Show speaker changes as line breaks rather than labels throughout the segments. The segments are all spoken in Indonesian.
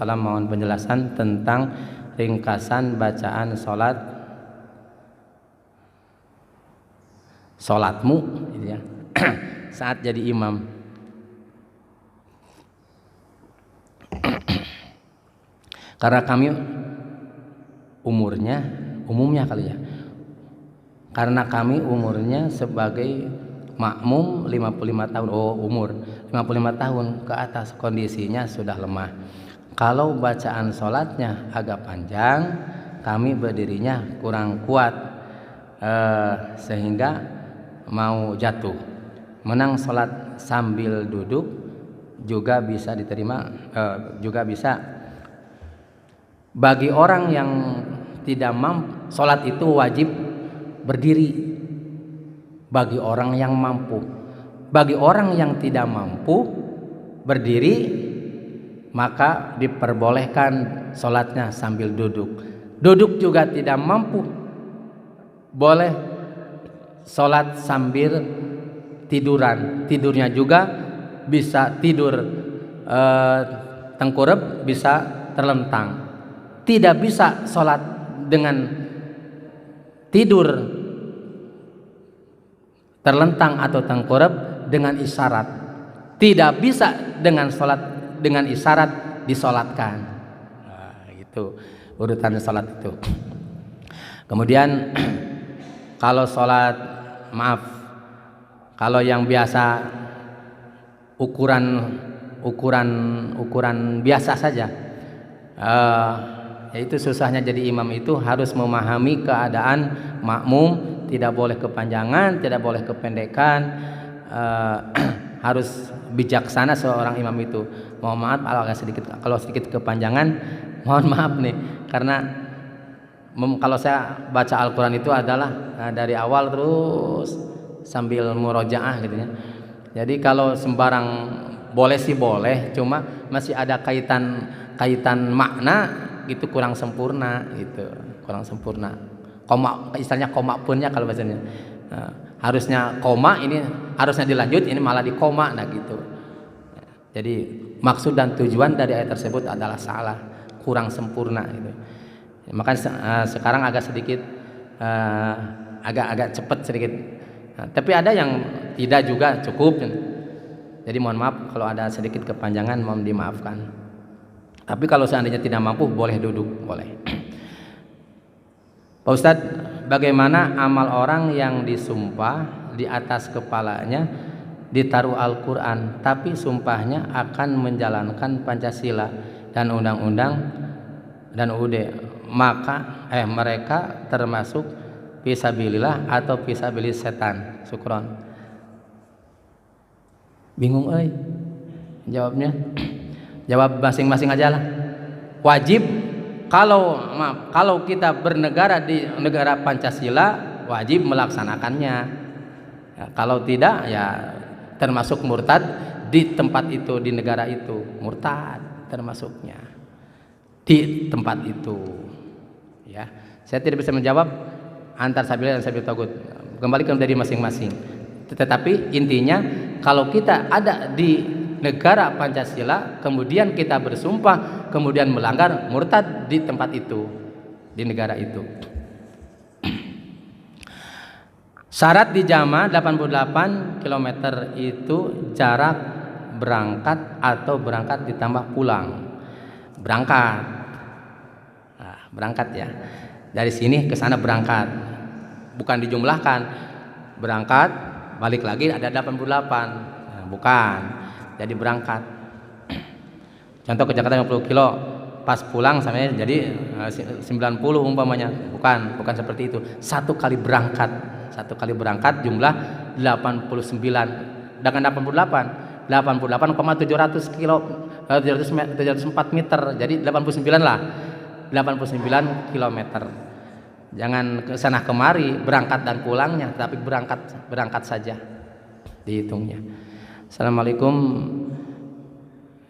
Waalaikumsalam. Mohon penjelasan tentang ringkasan bacaan sholatmu gitu ya, saat jadi imam. Karena kami umumnya kali ya, karena kami umurnya sebagai makmum 55 tahun. Umur 55 tahun ke atas, kondisinya sudah lemah. Kalau bacaan sholatnya agak panjang, kami berdirinya kurang kuat, sehingga mau jatuh. Menang sholat sambil duduk juga bisa diterima, juga bisa. Bagi orang yang tidak mampu, sholat itu wajib berdiri bagi orang yang mampu. Bagi orang yang tidak mampu berdiri, maka diperbolehkan sholatnya sambil duduk. Duduk juga tidak mampu, boleh sholat sambil tiduran. Tidurnya juga bisa tidur tengkurap, bisa terlentang. Tidak bisa sholat dengan tidur terlentang atau tengkurap dengan isyarat. Tidak bisa dengan sholat dengan isyarat disolatkan. Nah, itu urutan sholat itu. Kemudian kalau sholat, kalau yang biasa ukuran biasa saja, yaitu susahnya jadi imam itu harus memahami keadaan makmum, tidak boleh kepanjangan, tidak boleh kependekan, harus bijaksana seorang imam itu. Mohon maaf kalau sedikit kepanjangan, mohon maaf nih, karena kalau saya baca Al-Quran itu adalah dari awal terus sambil murojaah gitu ya. Jadi kalau sembarang boleh sih boleh, cuma masih ada kaitan makna gitu, kurang sempurna gitu, kurang sempurna. Koma, istilahnya koma punnya kalau bahasanya. Harusnya koma, ini harusnya dilanjut, ini malah di koma, nah gitu. Jadi maksud dan tujuan dari ayat tersebut adalah salah, kurang sempurna gitu. Makanya sekarang agak sedikit agak cepat sedikit. Tapi ada yang tidak juga cukup. Jadi mohon maaf kalau ada sedikit kepanjangan, mohon dimaafkan. Tapi kalau seandainya tidak mampu, boleh duduk, boleh. Pak Ustadz, bagaimana amal orang yang disumpah di atas kepalanya ditaruh Al-Quran, tapi sumpahnya akan menjalankan Pancasila dan undang-undang dan UUD, maka mereka termasuk fisabilillah atau fisabilis setan? Syukron. Bingung jawabnya? Jawab masing-masing aja lah. Wajib kalau kita bernegara di negara Pancasila, wajib melaksanakannya. Ya, kalau tidak ya termasuk murtad di tempat itu, di negara itu, murtad termasuknya di tempat itu. Ya, saya tidak bisa menjawab antar sabila dan sabil tagut. Kembalikan dari masing-masing. Tetapi intinya kalau kita ada di negara Pancasila, kemudian kita bersumpah, kemudian melanggar, murtad di tempat itu, di negara itu. Syarat di jamaah 88 km itu jarak berangkat atau berangkat ditambah pulang. Berangkat ya. Dari sini ke sana berangkat. Bukan dijumlahkan. Berangkat, balik lagi ada 88. Bukan. Jadi berangkat. Contoh ke Jakarta 50 kilo, pas pulang sampai jadi 90 umpamanya. Bukan seperti itu. Satu kali berangkat jumlah 89 dengan 88 88,700 kilo 704 meter, jadi 89 lah, 89 kilometer. Jangan ke sana kemari berangkat dan pulangnya, tapi berangkat saja dihitungnya. Assalamualaikum.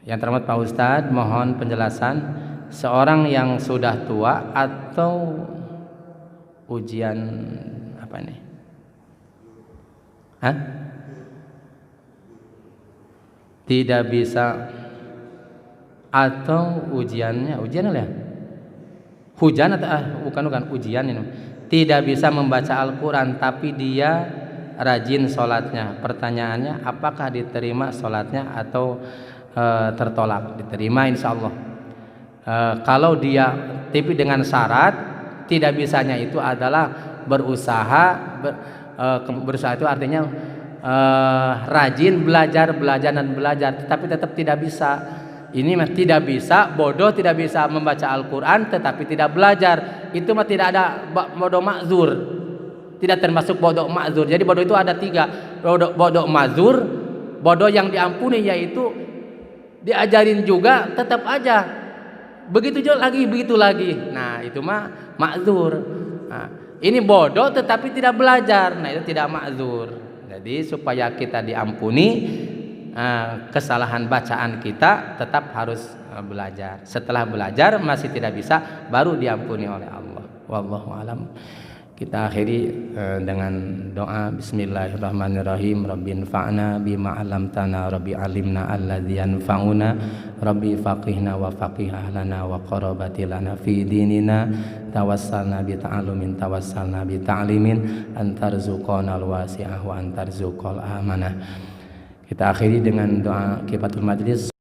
Yang terhormat Pak Ustadz, mohon penjelasan seorang yang sudah tua atau ujian apa ini? Tidak bisa atau ujiannya, ujian apa ya? Hujan atau bukan ujian ini. Tidak bisa membaca Al-Qur'an tapi dia rajin sholatnya. Pertanyaannya, apakah diterima sholatnya atau tertolak? Diterima insya Allah. Kalau dia tapi dengan syarat tidak bisanya itu adalah berusaha. Berusaha itu artinya rajin belajar dan belajar, tetapi tetap tidak bisa. Ini mah tidak bisa, bodoh tidak bisa membaca Al-Quran tetapi tidak belajar. Itu mah tidak ada bodoh makzur, tidak termasuk bodoh makzur. Jadi bodoh itu ada 3, bodoh makzur, bodoh yang diampuni, yaitu diajarin juga tetap aja begitu lagi. Nah itu mah makzur. Nah, ini bodoh tetapi tidak belajar, nah itu tidak makzur. Jadi supaya kita diampuni kesalahan bacaan kita, tetap harus belajar. Setelah belajar masih tidak bisa, baru diampuni oleh Allah. Wallahu alam. Kita akhiri dengan doa. Bismillahirrahmanirrahim. Rabbi anfa'na bima 'allamtana, Rabbi 'allimna alladzi yanfa'una, Rabbi faqihna wa faqih ahlana wa qarabati lana fi dinina, tawassalna bi ta'allumin tawassalna bi ta'limin, antarzuqana al-wasi'ah wa antarzuqal amanah. Kita akhiri dengan doa kifatul majlis.